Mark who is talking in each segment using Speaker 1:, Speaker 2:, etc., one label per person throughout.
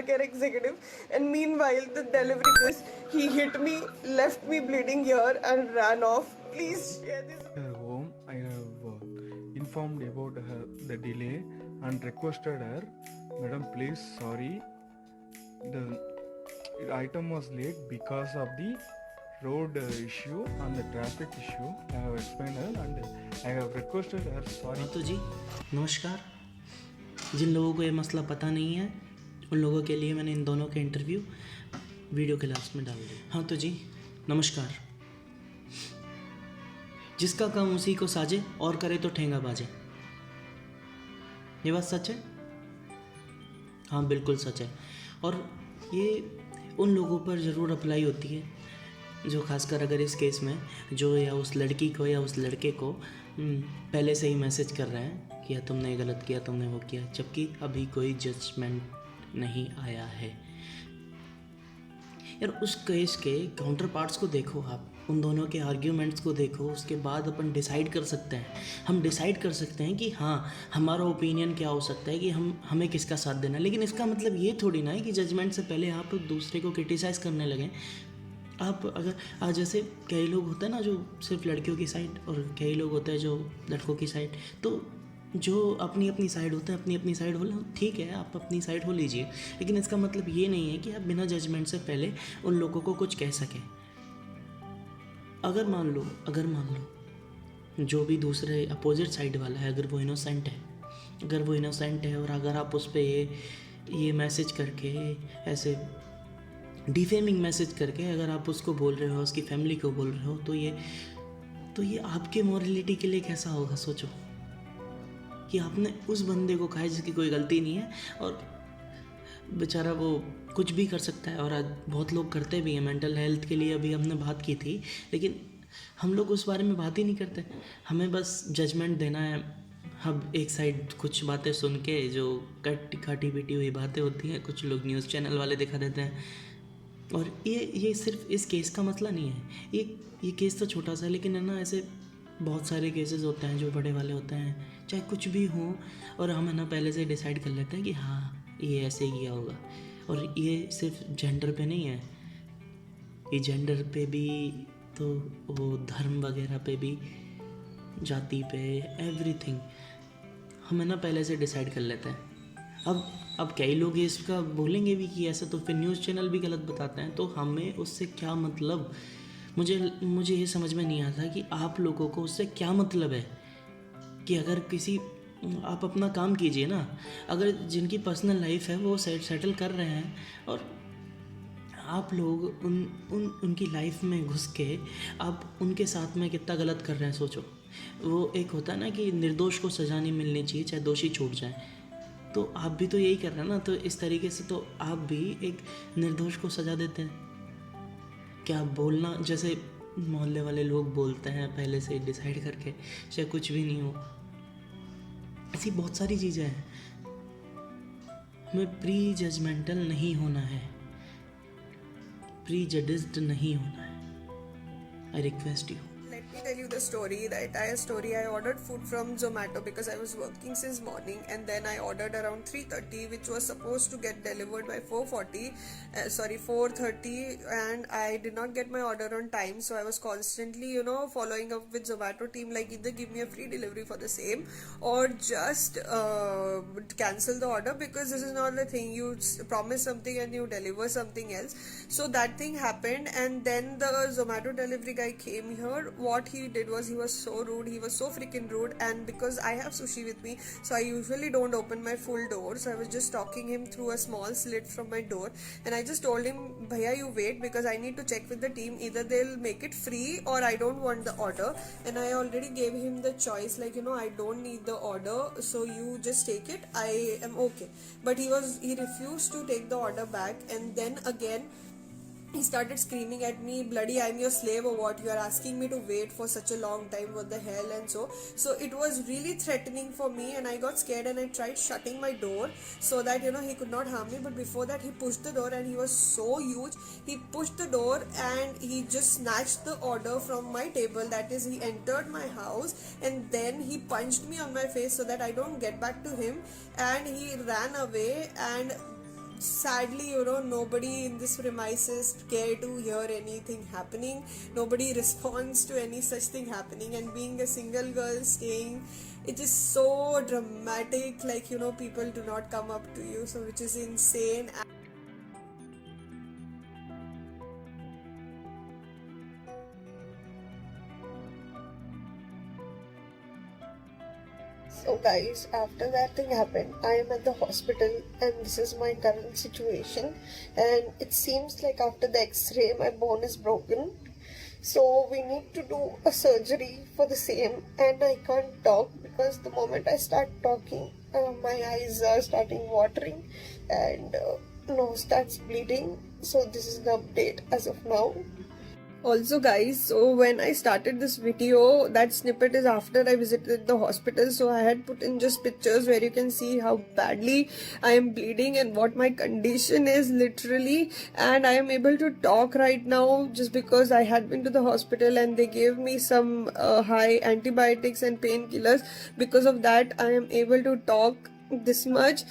Speaker 1: care executive, and meanwhile the delivery this he hit me, left me bleeding here and ran off. Please share this.
Speaker 2: Her home, I have informed about the delay and requested her, Madam, please, sorry, the item was late because of the road issue and the traffic issue. I have explained her and I have requested her sorry.
Speaker 3: हाँ तो जी नमस्कार। जिन लोगों को ये मसला पता नहीं है उन लोगों के लिए मैंने इन दोनों के इंटरव्यू वीडियो के लास्ट में डाल दिया। हाँ तो जी नमस्कार। जिसका काम उसी को साजे और करे तो ठेंगा बाजे, ये बात सच है? हाँ बिल्कुल सच है। और ये उन लोगों पर ज़रूर अप्लाई होती है जो खासकर अगर इस केस में जो या उस लड़की को या उस लड़के को पहले से ही मैसेज कर रहे हैं कि तुमने गलत किया, तुमने वो किया, जबकि अभी कोई जजमेंट नहीं आया है। यार उस केस के काउंटर पार्ट्स को देखो, आप उन दोनों के आर्ग्यूमेंट्स को देखो, उसके बाद अपन डिसाइड कर सकते हैं। हम डिसाइड कर सकते हैं कि हाँ हमारा ओपिनियन क्या हो सकता है, कि हमें किसका साथ देना है। लेकिन इसका मतलब ये थोड़ी ना है कि जजमेंट से पहले आप दूसरे को क्रिटिसाइज़ करने लगें। आप अगर आज जैसे कई लोग होते हैं ना जो सिर्फ लड़कियों की साइड, और कई लोग होते हैं जो लड़कों की साइड, तो जो अपनी अपनी साइड होते हैं अपनी अपनी साइड हो, ठीक है आप अपनी साइड हो लीजिए, लेकिन इसका मतलब ये नहीं है कि आप बिना जजमेंट से पहले उन लोगों को कुछ कह सकें। अगर मान लो जो भी दूसरे अपोजिट साइड वाला है, अगर वो इनोसेंट है और अगर आप उस पर ये मैसेज करके, ऐसे डिफेमिंग मैसेज करके अगर आप उसको बोल रहे हो, उसकी फैमिली को बोल रहे हो, तो ये आपके मॉरलिटी के लिए कैसा होगा? सोचो कि आपने उस बंदे को कहा जिसकी कोई गलती नहीं है और बेचारा वो कुछ भी कर सकता है, और आज बहुत लोग करते भी हैं। मेंटल हेल्थ के लिए अभी हमने बात की थी, लेकिन हम लोग उस बारे में बात ही नहीं करते। हमें बस जजमेंट देना है। अब एक साइड कुछ बातें सुन के जो खाटी पीटी हुई बातें होती हैं, कुछ लोग न्यूज़ चैनल वाले दिखा देते हैं। और ये सिर्फ इस केस का मसला नहीं है। ये केस तो छोटा सा है, लेकिन है ना, ऐसे बहुत सारे केसेस होते हैं जो बड़े वाले होते हैं, चाहे कुछ भी हो, और हम है ना पहले से डिसाइड कर लेते हैं कि हाँ ये ऐसे किया होगा। और ये सिर्फ जेंडर पे नहीं है, ये जेंडर पे भी, तो वो धर्म वगैरह पे भी, जाति पे, एवरीथिंग हम है ना पहले से डिसाइड कर लेते हैं। अब कई लोग इसका बोलेंगे भी कि ऐसा तो फिर न्यूज़ चैनल भी गलत बताते हैं, तो हमें उससे क्या मतलब? मुझे ये समझ में नहीं आता कि आप लोगों को उससे क्या मतलब है। कि अगर आप अपना काम कीजिए ना, अगर जिनकी पर्सनल लाइफ है वो सेटल कर रहे हैं, और आप लोग उनकी लाइफ में घुस के आप उनके साथ में कितना गलत कर रहे हैं, सोचो। वो एक होता है ना कि निर्दोष को सज़ा नहीं मिलनी चाहिए चाहे दोषी छूट जाए, तो आप भी तो यही कर रहे हैं ना। तो इस तरीके से तो आप भी एक निर्दोष को सज़ा देते हैं। क्या बोलना, जैसे मोहल्ले वाले लोग बोलते हैं पहले से डिसाइड करके, चाहे कुछ भी नहीं हो, ऐसी बहुत सारी चीज़ें हैं। हमें प्री जजमेंटल नहीं होना है, प्री जडिज्ड नहीं होना है। I request you.
Speaker 1: Let me tell you the story, the entire story. I ordered food from Zomato because I was working since morning, and then I ordered around 3:30, which was supposed to get delivered by 4:30, and I did not get my order on time. So I was constantly, following up with Zomato team, like either give me a free delivery for the same or just cancel the order, because this is not the thing. You promise something and you deliver something else. So that thing happened, and then the Zomato delivery guy came here. What he did was he was so rude, he was so freaking rude, and because I have sushi with me, so I usually don't open my full door, so I was just talking him through a small slit from my door, and I just told him, bhaiya you wait, because I need to check with the team, either they'll make it free or I don't want the order. And I already gave him the choice, like I don't need the order, so you just take it, I am okay. But he refused to take the order back, and then again he started screaming at me, bloody I'm your slave or what, you are asking me to wait for such a long time, what the hell, and so it was really threatening for me, and I got scared and I tried shutting my door so that he could not harm me. But before that he pushed the door, and he was so huge, he pushed the door and he just snatched the order from my table. That is, he entered my house and then he punched me on my face so that I don't get back to him, and he ran away. And sadly, nobody in this premises care to hear anything happening. Nobody responds to any such thing happening. And being a single girl staying, it is so dramatic. Like, people do not come up to you, so which is insane. So, guys, after that thing happened, I am at the hospital, and this is my current situation. And it seems like after the x-ray, my bone is broken. So, we need to do a surgery for the same. And I can't talk because the moment I start talking, my eyes are starting watering and nose starts bleeding. So, this is the update as of now. Also, guys, so when I started this video, that snippet is after I visited the hospital. So I had put in just pictures where you can see how badly I am bleeding and what my condition is literally. And I am able to talk right now just because I had been to the hospital and they gave me some high antibiotics and painkillers. Because of that, I am able to talk this much.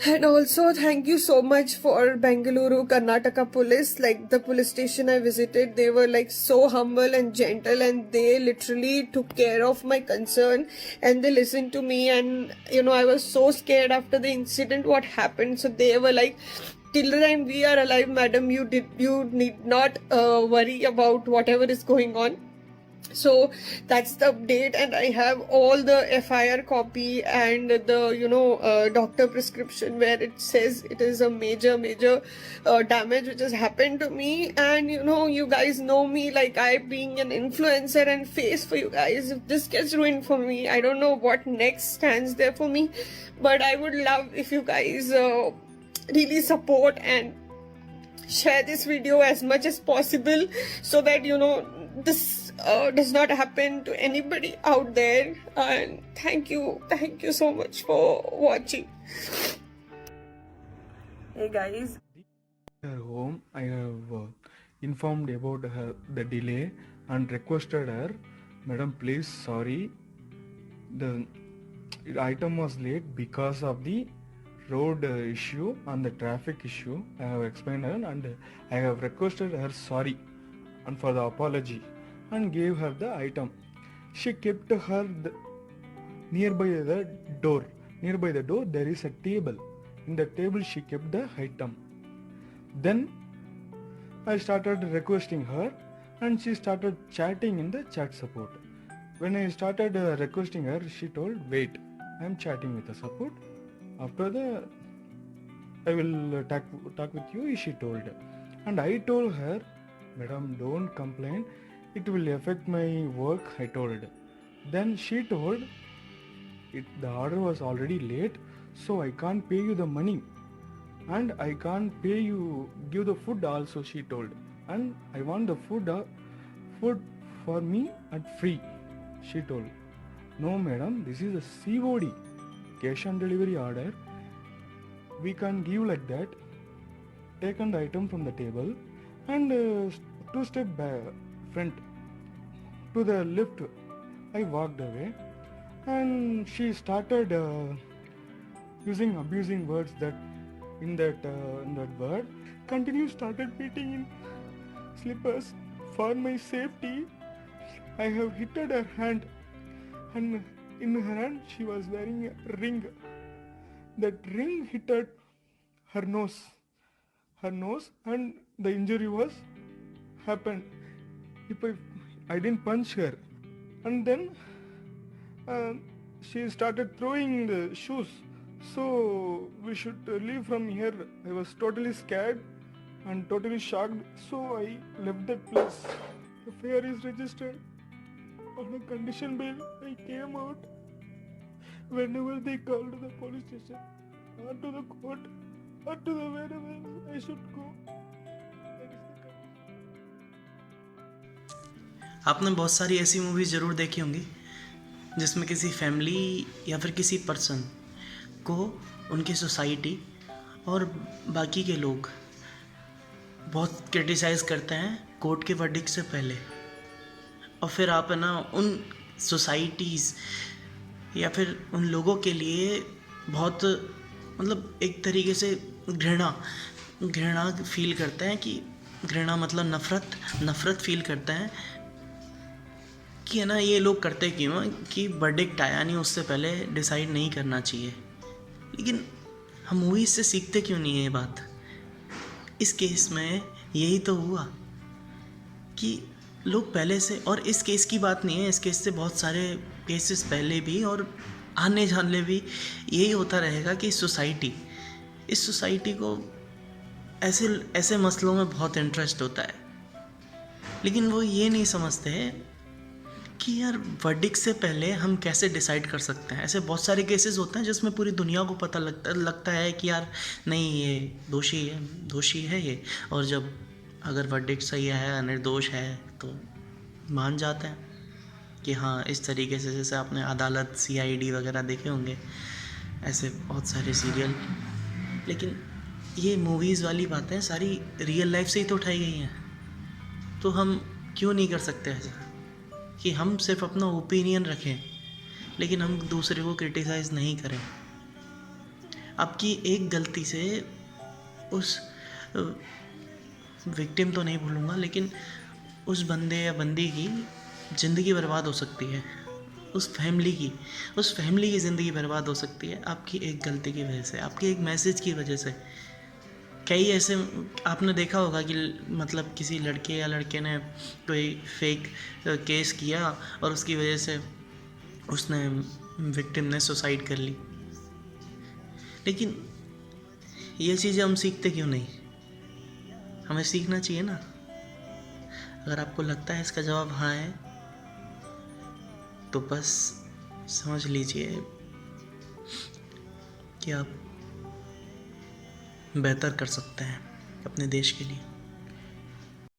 Speaker 1: And also, thank you so much for Bengaluru, Karnataka police. Like, the police station I visited, they were like so humble and gentle, and they literally took care of my concern and they listened to me. And I was so scared after the incident, what happened. So they were like, till the time we are alive, madam, you need not worry about whatever is going on. So that's the update, and I have all the FIR copy and the doctor prescription where it says it is a major damage which has happened to me. And you guys know me, like I being an influencer and face for you guys. If this gets ruined for me, I don't know what next stands there for me, but I would love if you guys really support and share this video as much as possible so that this does not happen to anybody out there. And thank you so much for watching. Hey guys,
Speaker 2: Her home, I have informed about the delay and requested her, madam, please sorry, the item was late because of the road issue and the traffic issue. I have explained her and I have requested her sorry and for the apology and gave her the item. She kept her nearby the door. Nearby the door there is a table. In the table she kept the item. Then I started requesting her and she started chatting in the chat support. When I started requesting her, she told, wait, I am chatting with the support. After the I will talk with you, she told. And I told her, madam, don't complain, it will affect my work, I told. Then she told, the order was already late, so I can't pay you the money and I can't pay you, give the food also, she told. And I want the food for me at free, she told. No madam, this is a COD, cash on delivery order. We can't give like that. Taken the item from the table and 2 step back, front to the left. I walked away and she started using abusing words that in that word. Started beating in slippers. For my safety, I have hit her hand, and in her hand she was wearing a ring. That ring hit her nose, and the injury was happened. If I didn't punch her, and then she started throwing the shoes. So we should leave from here. I was totally scared and totally shocked. So I left that place. The FIR is registered on a condition bail. I came out whenever they called to the police station or to the court or to the wherever I should go. That is the condition.
Speaker 3: आपने बहुत सारी ऐसी movies ज़रूर देखी होंगी जिसमें किसी family या फिर किसी पर्सन को उनकी सोसाइटी और बाकी के लोग बहुत क्रिटिसाइज़ करते हैं कोर्ट के वर्डिक्ट से पहले, और फिर आप है ना उन सोसाइटीज़ या फिर उन लोगों के लिए बहुत मतलब एक तरीके से घृणा फील करते हैं कि घृणा मतलब नफ़रत फील करते हैं कि है ना ये लोग करते क्यों हैं कि वर्डिक्ट आया नहीं उससे पहले डिसाइड नहीं करना चाहिए। लेकिन हम मूवीज से सीखते क्यों नहीं है ये बात। इस केस में यही तो हुआ कि लोग पहले से, और इस केस की बात नहीं है, इस केस से बहुत सारे केसेस पहले भी और आने जाने भी यही होता रहेगा कि इस सोसाइटी को ऐसे मसलों में बहुत इंटरेस्ट होता है। लेकिन वो ये नहीं समझते कि यार वर्डिक्ट से पहले हम कैसे डिसाइड कर सकते हैं। ऐसे बहुत सारे केसेस होते हैं जिसमें पूरी दुनिया को पता लगता है कि यार नहीं ये दोषी है ये, और जब अगर वर्डिक्ट सही है, निर्दोष है, तो मान जाते हैं कि हाँ इस तरीके से, जैसे आपने अदालत CID वगैरह देखे होंगे, ऐसे बहुत सारे सीरियल। लेकिन ये मूवीज़ वाली बातें सारी रियल लाइफ से ही तो उठाई गई हैं, तो हम क्यों नहीं कर सकते ऐसा कि हम सिर्फ अपना ओपिनियन रखें लेकिन हम दूसरे को क्रिटिसाइज़ नहीं करें। आपकी एक गलती से उस विक्टिम तो नहीं भूलूंगा, लेकिन उस बंदे या बंदी की ज़िंदगी बर्बाद हो सकती है, उस फैमिली की ज़िंदगी बर्बाद हो सकती है आपकी एक गलती की वजह से, आपके एक मैसेज की वजह से। कई ऐसे आपने देखा होगा कि मतलब किसी लड़के या लड़के ने कोई फेक केस किया और उसकी वजह से विक्टिम ने सुसाइड कर ली। लेकिन ये चीज़ें हम सीखते क्यों नहीं? हमें सीखना चाहिए ना। अगर आपको लगता है इसका जवाब हाँ है तो बस समझ लीजिए कि आप बेहतर कर सकते हैं अपने देश के लिए।